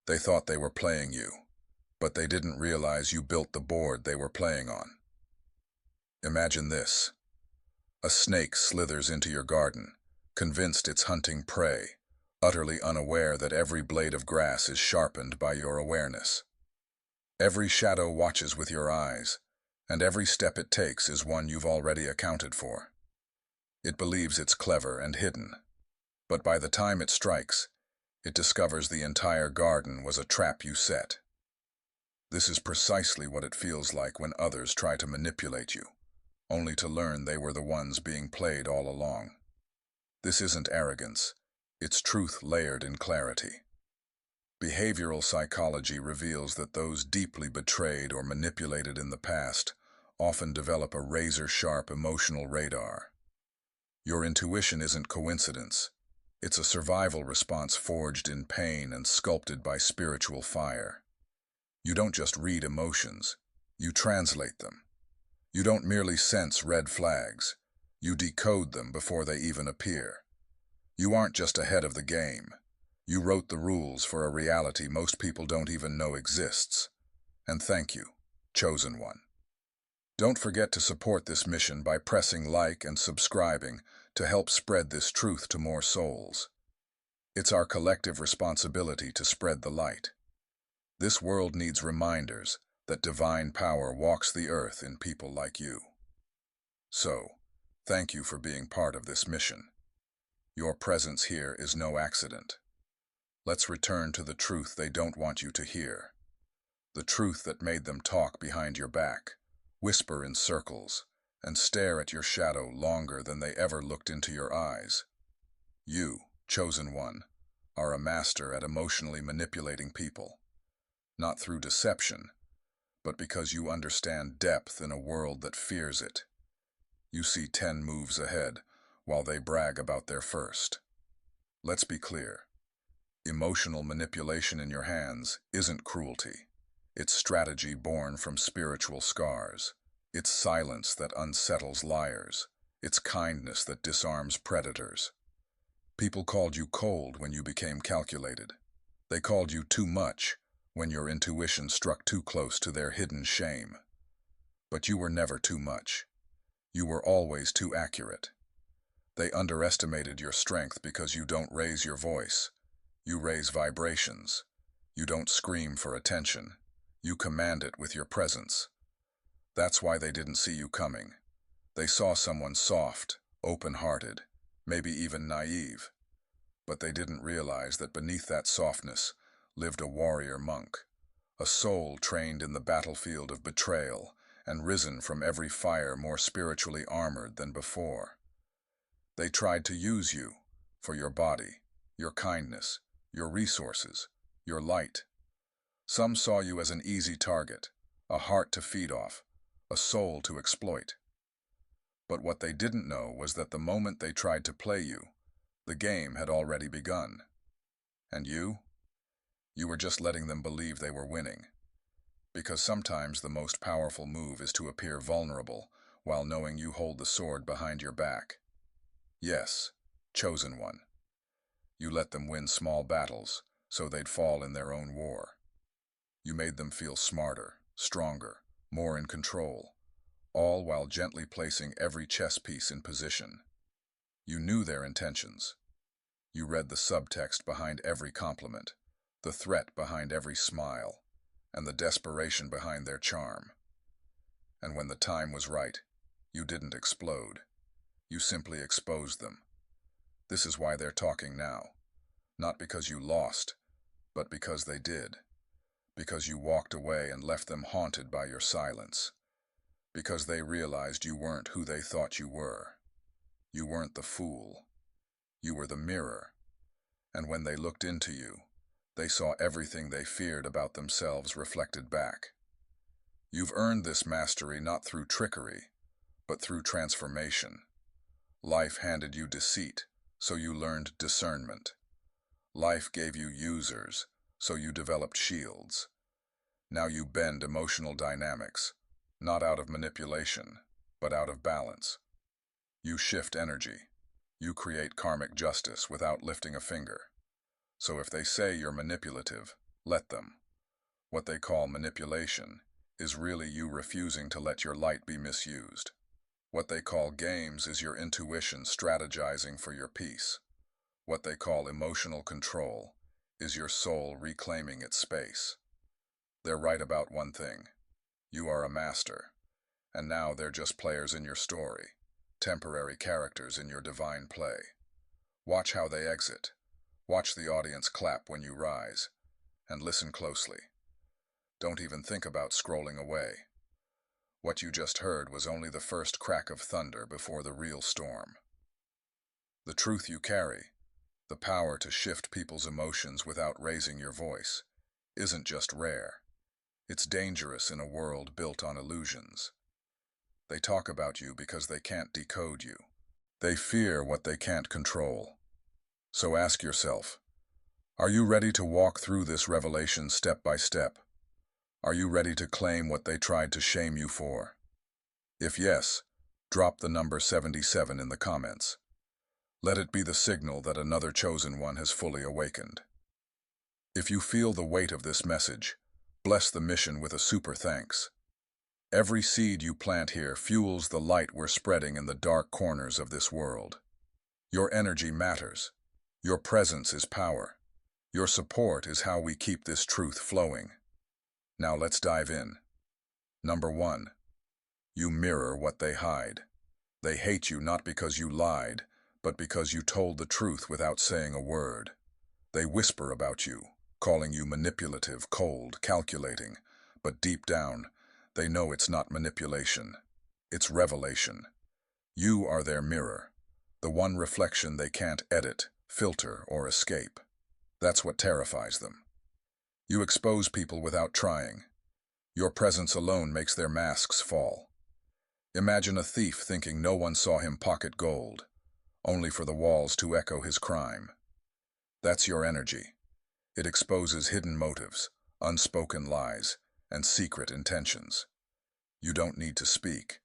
They thought they were playing you, but they didn't realize you built the board they were playing on. Imagine this. A snake slithers into your garden, convinced it's hunting prey, utterly unaware that every blade of grass is sharpened by your awareness. Every shadow watches with your eyes, and every step it takes is one you've already accounted for. It believes it's clever and hidden, but by the time it strikes, it discovers the entire garden was a trap you set. This is precisely what it feels like when others try to manipulate you, only to learn they were the ones being played all along. This isn't arrogance, it's truth layered in clarity. Behavioral psychology reveals that those deeply betrayed or manipulated in the past often develop a razor-sharp emotional radar. Your intuition isn't coincidence. It's a survival response forged in pain and sculpted by spiritual fire. You don't just read emotions, you translate them. You don't merely sense red flags, you decode them before they even appear. You aren't just ahead of the game. You wrote the rules for a reality most people don't even know exists. And thank you, chosen one. Don't forget to support this mission by pressing like and subscribing to help spread this truth to more souls. It's our collective responsibility to spread the light. This world needs reminders that divine power walks the earth in people like you. So, thank you for being part of this mission. Your presence here is no accident. Let's return to the truth they don't want you to hear. The truth that made them talk behind your back, whisper in circles, and stare at your shadow longer than they ever looked into your eyes. You, chosen one, are a master at emotionally manipulating people. Not through deception, but because you understand depth in a world that fears it. You see 10 moves ahead, while they brag about their first. Let's be clear. Emotional manipulation in your hands isn't cruelty. It's strategy born from spiritual scars. It's silence that unsettles liars. It's kindness that disarms predators. People called you cold when you became calculated. They called you too much when your intuition struck too close to their hidden shame. But you were never too much. You were always too accurate. They underestimated your strength because you don't raise your voice. You raise vibrations. You don't scream for attention. You command it with your presence. That's why they didn't see you coming. They saw someone soft, open-hearted, maybe even naive. But they didn't realize that beneath that softness lived a warrior monk, a soul trained in the battlefield of betrayal and risen from every fire more spiritually armored than before. They tried to use you for your body, your kindness, your resources, your light. Some saw you as an easy target, a heart to feed off, a soul to exploit. But what they didn't know was that the moment they tried to play you, the game had already begun. And you? You were just letting them believe they were winning. Because sometimes the most powerful move is to appear vulnerable while knowing you hold the sword behind your back. Yes, chosen one. You let them win small battles so they'd fall in their own war. You made them feel smarter, stronger, more in control, all while gently placing every chess piece in position. You knew their intentions. You read the subtext behind every compliment, the threat behind every smile, and the desperation behind their charm. And when the time was right, you didn't explode. You simply exposed them. This is why they're talking now. Not because you lost, but because they did. Because you walked away and left them haunted by your silence. Because they realized you weren't who they thought you were. You weren't the fool. You were the mirror. And when they looked into you, they saw everything they feared about themselves reflected back. You've earned this mastery not through trickery, but through transformation. Life handed you deceit, so you learned discernment. Life gave you users, so you developed shields. Now you bend emotional dynamics, not out of manipulation, but out of balance. You shift energy. You create karmic justice without lifting a finger. So if they say you're manipulative, Let them. What they call manipulation is really you refusing to let your light be misused. What they call games is your intuition strategizing for your peace. What they call emotional control is your soul reclaiming its space. They're right about one thing. You are a master, and now they're just players in your story, temporary characters in your divine play. Watch how they exit. Watch the audience clap when you rise, and listen closely. Don't even think about scrolling away. What you just heard was only the first crack of thunder before the real storm. The truth you carry, the power to shift people's emotions without raising your voice, isn't just rare. It's dangerous in a world built on illusions. They talk about you because they can't decode you. They fear what they can't control. So ask yourself, are you ready to walk through this revelation step by step? Are you ready to claim what they tried to shame you for? If yes, drop the number 77 in the comments. Let it be the signal that another chosen one has fully awakened. If you feel the weight of this message, bless the mission with a super thanks. Every seed you plant here fuels the light we're spreading in the dark corners of this world. Your energy matters. Your presence is power. Your support is how we keep this truth flowing. Now let's dive in. Number 1. You mirror what they hide. They hate you not because you lied, but because you told the truth without saying a word. They whisper about you, calling you manipulative, cold, calculating, but deep down, they know it's not manipulation. It's revelation. You are their mirror, the one reflection they can't edit, filter, or escape. That's what terrifies them. You expose people without trying. Your presence alone makes their masks fall. Imagine a thief thinking no one saw him pocket gold, only for the walls to echo his crime. That's your energy. It exposes hidden motives, unspoken lies, and secret intentions. You don't need to speak.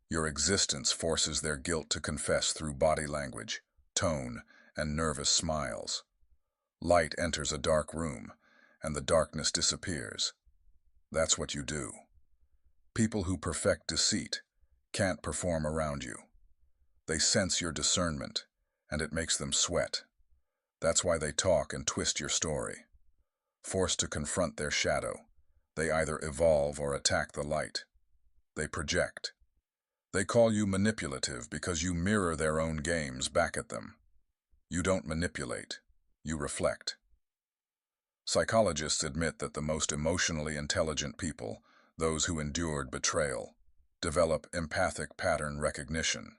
Your existence forces their guilt to confess through body language, tone, and nervous smiles. Light enters a dark room, and the darkness disappears. That's what you do. People who perfect deceit can't perform around you. They sense your discernment, and it makes them sweat. That's why they talk and twist your story. Forced to confront their shadow, they either evolve or attack the light. They project. They call you manipulative because you mirror their own games back at them. You don't manipulate, you reflect. Psychologists admit that the most emotionally intelligent people, those who endured betrayal, develop empathic pattern recognition.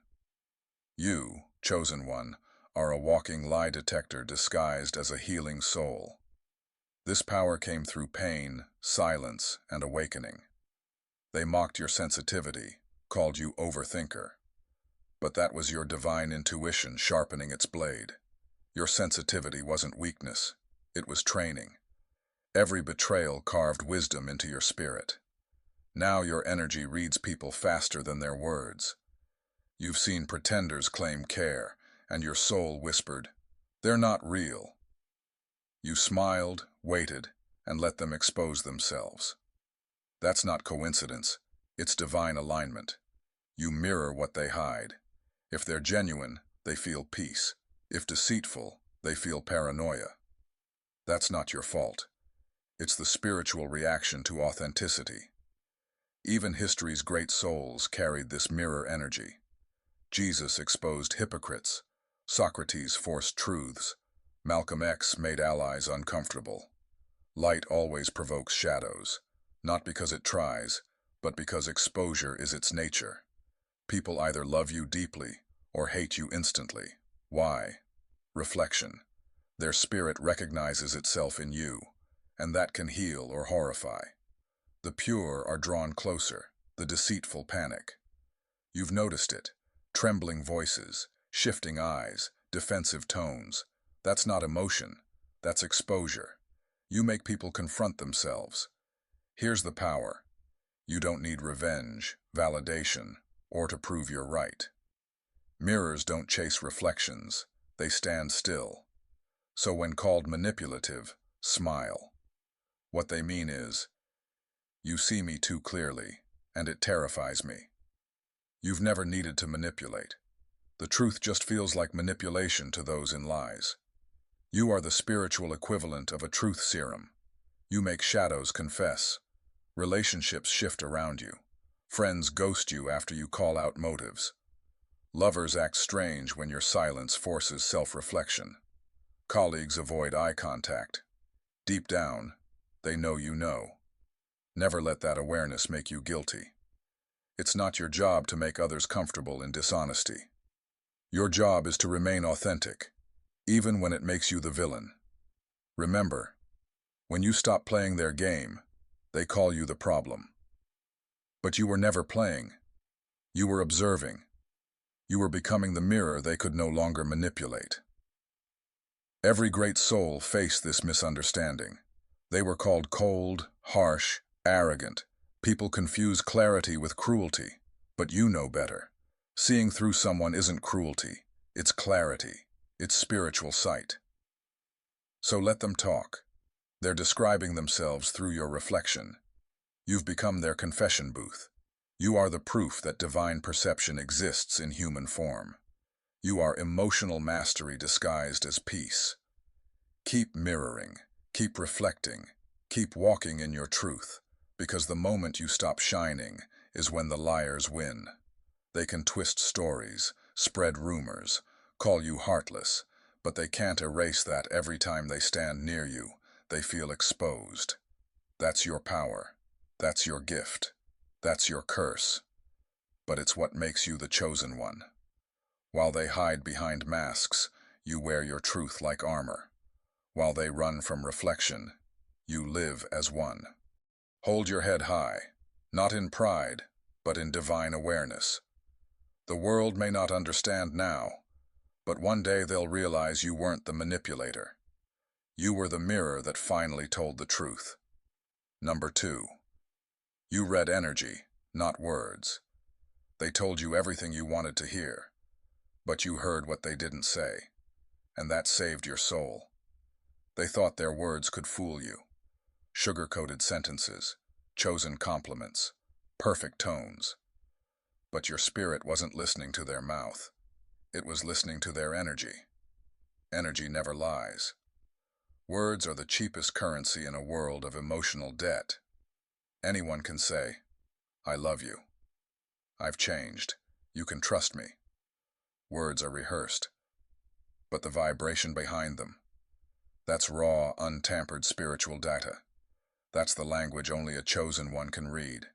You, chosen one, are a walking lie detector disguised as a healing soul. This power came through pain, silence, and awakening. They mocked your sensitivity, called you overthinker. But that was your divine intuition sharpening its blade. Your sensitivity wasn't weakness, it was training. Every betrayal carved wisdom into your spirit. Now your energy reads people faster than their words. You've seen pretenders claim care, and your soul whispered, "They're not real." You smiled, waited, and let them expose themselves. That's not coincidence, it's divine alignment. You mirror what they hide. If they're genuine, they feel peace. If deceitful, they feel paranoia. That's not your fault. It's the spiritual reaction to authenticity. Even history's great souls carried this mirror energy. Jesus exposed hypocrites. Socrates forced truths. Malcolm X made allies uncomfortable. Light always provokes shadows, not because it tries, but because exposure is its nature. People either love you deeply or hate you instantly. Why? Reflection. Their spirit recognizes itself in you, and that can heal or horrify. The pure are drawn closer, the deceitful panic. You've noticed it. Trembling voices, shifting eyes, defensive tones. That's not emotion, that's exposure. You make people confront themselves. Here's the power. You don't need revenge, validation, or to prove you're right. Mirrors don't chase reflections, they stand still. So when called manipulative, smile. What they mean is, you see me too clearly, and it terrifies me. You've never needed to manipulate. The truth just feels like manipulation to those in lies. You are the spiritual equivalent of a truth serum. You make shadows confess. Relationships shift around you. Friends ghost you after you call out motives. Lovers act strange when your silence forces self-reflection. Colleagues avoid eye contact. Deep down, they know you know. Never let that awareness make you guilty. It's not your job to make others comfortable in dishonesty. Your job is to remain authentic, even when it makes you the villain. Remember, when you stop playing their game, they call you the problem. But you were never playing. You were observing. You were becoming the mirror they could no longer manipulate. Every great soul faced this misunderstanding. They were called cold, harsh, arrogant. People confuse clarity with cruelty, but you know better. Seeing through someone isn't cruelty, it's clarity, it's spiritual sight. So let them talk. They're describing themselves through your reflection. You've become their confession booth. You are the proof that divine perception exists in human form. You are emotional mastery disguised as peace. Keep mirroring, keep reflecting, keep walking in your truth, because the moment you stop shining is when the liars win. They can twist stories, spread rumors, call you heartless, but they can't erase that every time they stand near you. They feel exposed. That's your power. That's your gift. That's your curse. But it's what makes you the chosen one. While they hide behind masks, you wear your truth like armor. While they run from reflection, you live as one. Hold your head high, not in pride, but in divine awareness. The world may not understand now, but one day they'll realize you weren't the manipulator. You were the mirror that finally told the truth. Number 2. You read energy, not words. They told you everything you wanted to hear, but you heard what they didn't say, and that saved your soul. They thought their words could fool you. Sugar-coated sentences, chosen compliments, perfect tones. But your spirit wasn't listening to their mouth. It was listening to their energy. Energy never lies. Words are the cheapest currency in a world of emotional debt. Anyone can say, "I love you. I've changed. You can trust me." Words are rehearsed, but the vibration behind them, that's raw, untampered spiritual data. That's the language only a chosen one can read.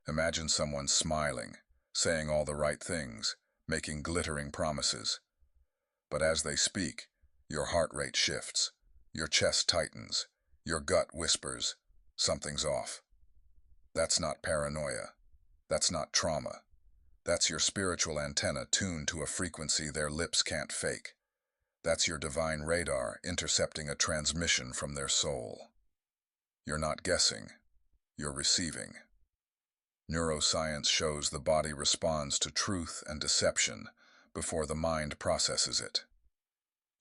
Imagine someone smiling, saying all the right things, making glittering promises. But as they speak, your heart rate shifts, your chest tightens, your gut whispers, something's off. That's not paranoia. That's not trauma. That's your spiritual antenna tuned to a frequency their lips can't fake. That's your divine radar intercepting a transmission from their soul. You're not guessing. You're receiving. Neuroscience shows the body responds to truth and deception before the mind processes it.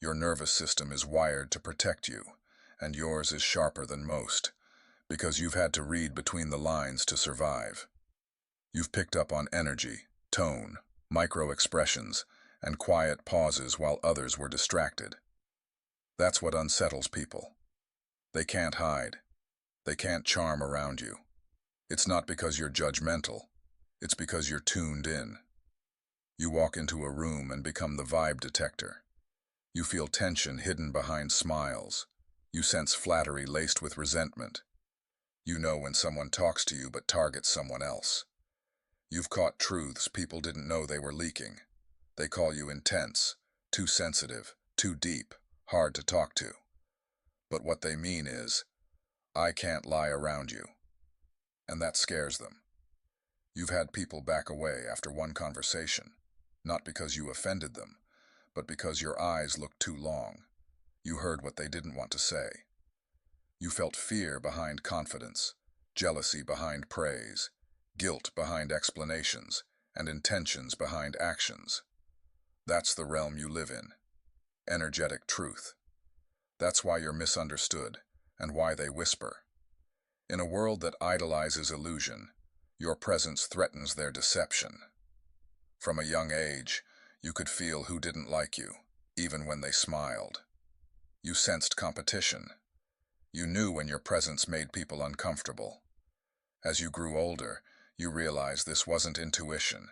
Your nervous system is wired to protect you, and yours is sharper than most, because you've had to read between the lines to survive. You've picked up on energy, tone, micro-expressions, and quiet pauses while others were distracted. That's what unsettles people. They can't hide. They can't charm around you. It's not because you're judgmental. It's because you're tuned in. You walk into a room and become the vibe detector. You feel tension hidden behind smiles. You sense flattery laced with resentment. You know when someone talks to you but targets someone else. You've caught truths people didn't know they were leaking. They call you intense, too sensitive, too deep, hard to talk to. But what they mean is, I can't lie around you. And that scares them. You've had people back away after one conversation, not because you offended them, but because your eyes looked too long. You heard what they didn't want to say. You felt fear behind confidence, jealousy behind praise, guilt behind explanations, and intentions behind actions. That's the realm you live in. Energetic truth. That's why you're misunderstood, and why they whisper. In a world that idolizes illusion, your presence threatens their deception. From a young age, you could feel who didn't like you, even when they smiled. You sensed competition. You knew when your presence made people uncomfortable. As you grew older, you realized this wasn't intuition.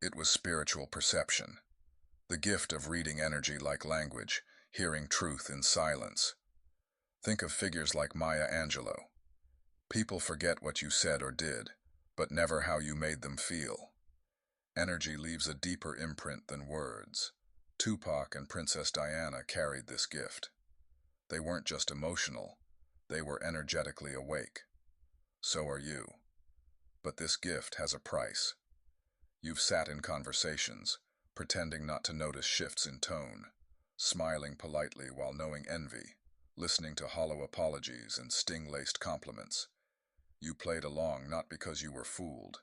It was spiritual perception. The gift of reading energy like language, hearing truth in silence. Think of figures like Maya Angelou. People forget what you said or did, but never how you made them feel. Energy leaves a deeper imprint than words. Tupac and Princess Diana carried this gift. They weren't just emotional, they were energetically awake. So are you. But this gift has a price. You've sat in conversations, pretending not to notice shifts in tone, smiling politely while knowing envy, listening to hollow apologies and sting-laced compliments. You played along not because you were fooled,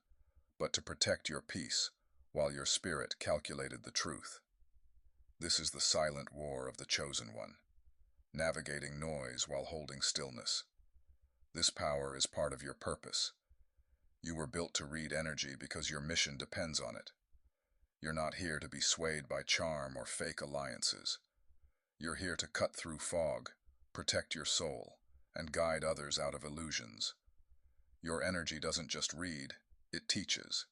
but to protect your peace, while your spirit calculated the truth. This is the silent war of the chosen one, navigating noise while holding stillness. This power is part of your purpose. You were built to read energy because your mission depends on it. You're not here to be swayed by charm or fake alliances. You're here to cut through fog, protect your soul, and guide others out of illusions. Your energy doesn't just read, it teaches.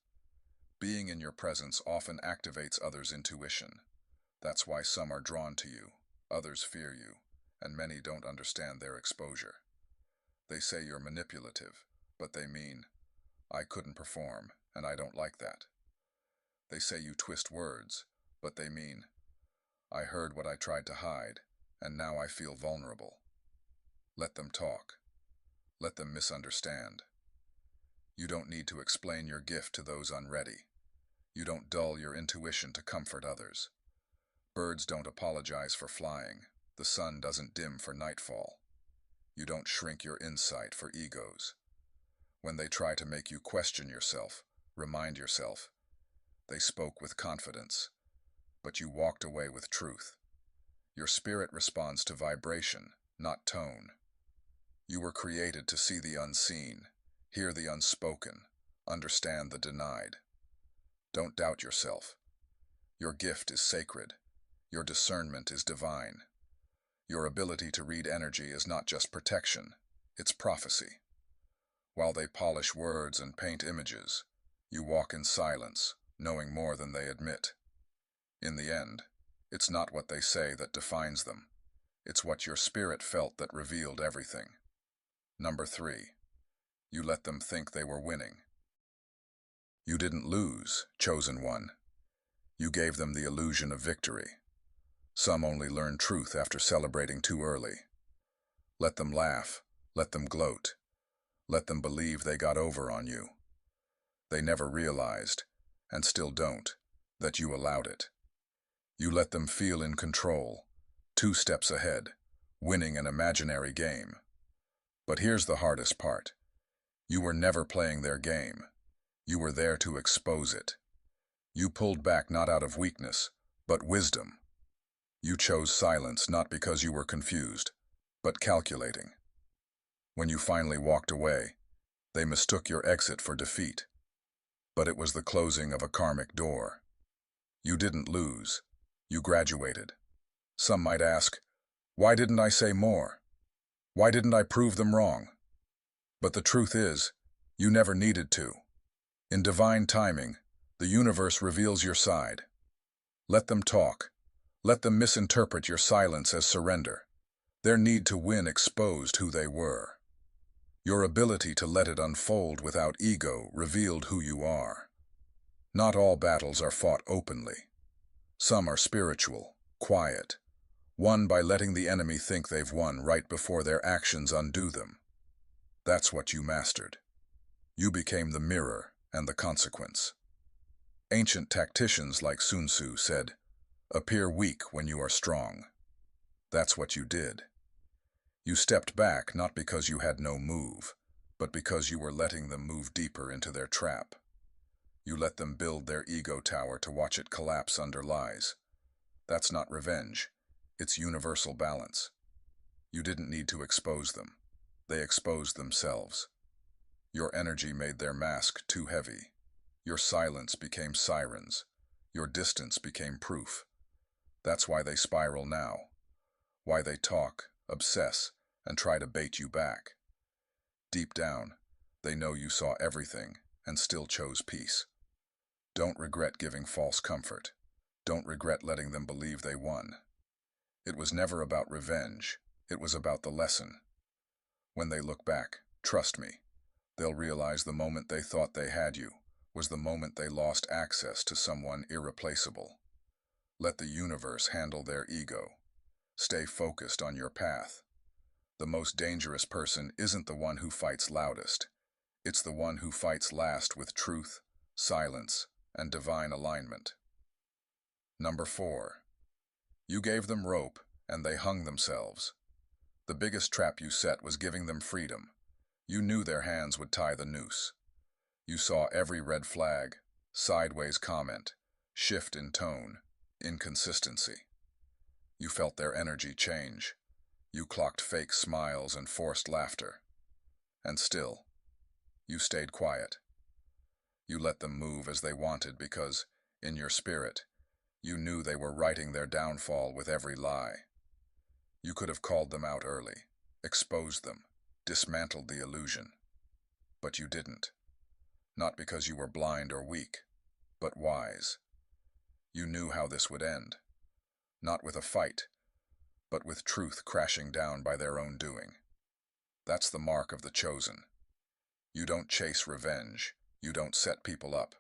Being in your presence often activates others' intuition. That's why some are drawn to you, others fear you, and many don't understand their exposure. They say you're manipulative, but they mean, I couldn't perform, and I don't like that. They say you twist words, but they mean, I heard what I tried to hide, and now I feel vulnerable. Let them talk. Let them misunderstand. You don't need to explain your gift to those unready. You don't dull your intuition to comfort others. Birds don't apologize for flying. The sun doesn't dim for nightfall. You don't shrink your insight for egos. When they try to make you question yourself, remind yourself, they spoke with confidence, but you walked away with truth. Your spirit responds to vibration, not tone. You were created to see the unseen, hear the unspoken, understand the denied. Don't doubt yourself. Your gift is sacred. Your discernment is divine. Your ability to read energy is not just protection, it's prophecy. While they polish words and paint images, you walk in silence, knowing more than they admit. In the end, it's not what they say that defines them. It's what your spirit felt that revealed everything. Number 3. You let them think they were winning. You didn't lose, chosen one. You gave them the illusion of victory. Some only learn truth after celebrating too early. Let them laugh, let them gloat, let them believe they got over on you. They never realized, and still don't, that you allowed it. You let them feel in control, 2 steps ahead, winning an imaginary game. But here's the hardest part. You were never playing their game. You were there to expose it. You pulled back not out of weakness, but wisdom. You chose silence not because you were confused, but calculating. When you finally walked away, they mistook your exit for defeat. But it was the closing of a karmic door. You didn't lose. You graduated. Some might ask, why didn't I say more? Why didn't I prove them wrong? But the truth is, you never needed to. In divine timing, the universe reveals your side. Let them talk. Let them misinterpret your silence as surrender. Their need to win exposed who they were. Your ability to let it unfold without ego revealed who you are. Not all battles are fought openly. Some are spiritual, quiet, won by letting the enemy think they've won right before their actions undo them. That's what you mastered. You became the mirror and the consequence. Ancient tacticians like Sun Tzu said, appear weak when you are strong. That's what you did. You stepped back not because you had no move, but because you were letting them move deeper into their trap. You let them build their ego tower to watch it collapse under lies. That's not revenge. It's universal balance. You didn't need to expose them. They exposed themselves. Your energy made their mask too heavy. Your silence became sirens. Your distance became proof. That's why they spiral now. Why they talk, obsess, and try to bait you back. Deep down, they know you saw everything and still chose peace. Don't regret giving false comfort. Don't regret letting them believe they won. It was never about revenge. It was about the lesson. When they look back, trust me, they'll realize the moment they thought they had you was the moment they lost access to someone irreplaceable. Let the universe handle their ego. Stay focused on your path. The most dangerous person isn't the one who fights loudest. It's the one who fights last with truth, silence, and divine alignment. Number 4. You gave them rope, and they hung themselves. The biggest trap you set was giving them freedom. You knew their hands would tie the noose. You saw every red flag, sideways comment, shift in tone, inconsistency. You felt their energy change. You clocked fake smiles and forced laughter. And still, you stayed quiet. You let them move as they wanted because, in your spirit, you knew they were writing their downfall with every lie. You could have called them out early, exposed them, dismantled the illusion. But you didn't. Not because you were blind or weak, but wise. You knew how this would end. Not with a fight, but with truth crashing down by their own doing. That's the mark of the chosen. You don't chase revenge. You don't set people up.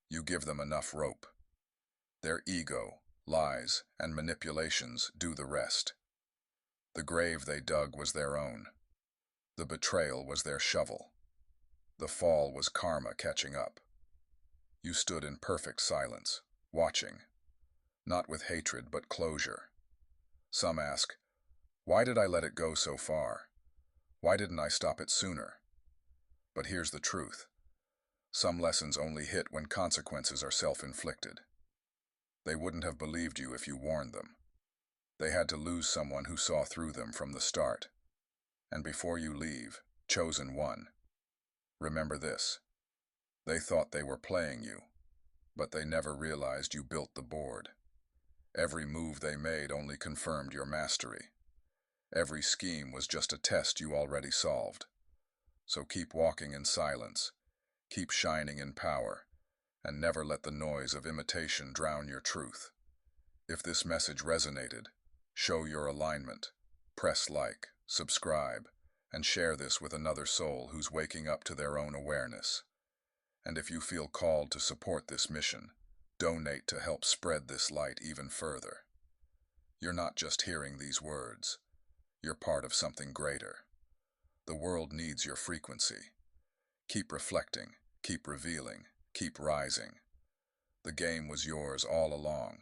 You give them enough rope. Their ego, lies, and manipulations do the rest. The grave they dug was their own. The betrayal was their shovel. The fall was karma catching up. You stood in perfect silence, watching, not with hatred but closure. Some ask, why did I let it go so far? Why didn't I stop it sooner? But here's the truth. Some lessons only hit when consequences are self-inflicted. They wouldn't have believed you if you warned them. They had to lose someone who saw through them from the start. And before you leave, chosen one. Remember this. They thought they were playing you, but they never realized you built the board. Every move they made only confirmed your mastery. Every scheme was just a test you already solved. So keep walking in silence, keep shining in power, and never let the noise of imitation drown your truth. If this message resonated, show your alignment, press like, subscribe, and share this with another soul who's waking up to their own awareness. And if you feel called to support this mission, donate to help spread this light even further. You're not just hearing these words. You're part of something greater. The world needs your frequency. Keep reflecting, keep revealing, keep rising. The game was yours all along.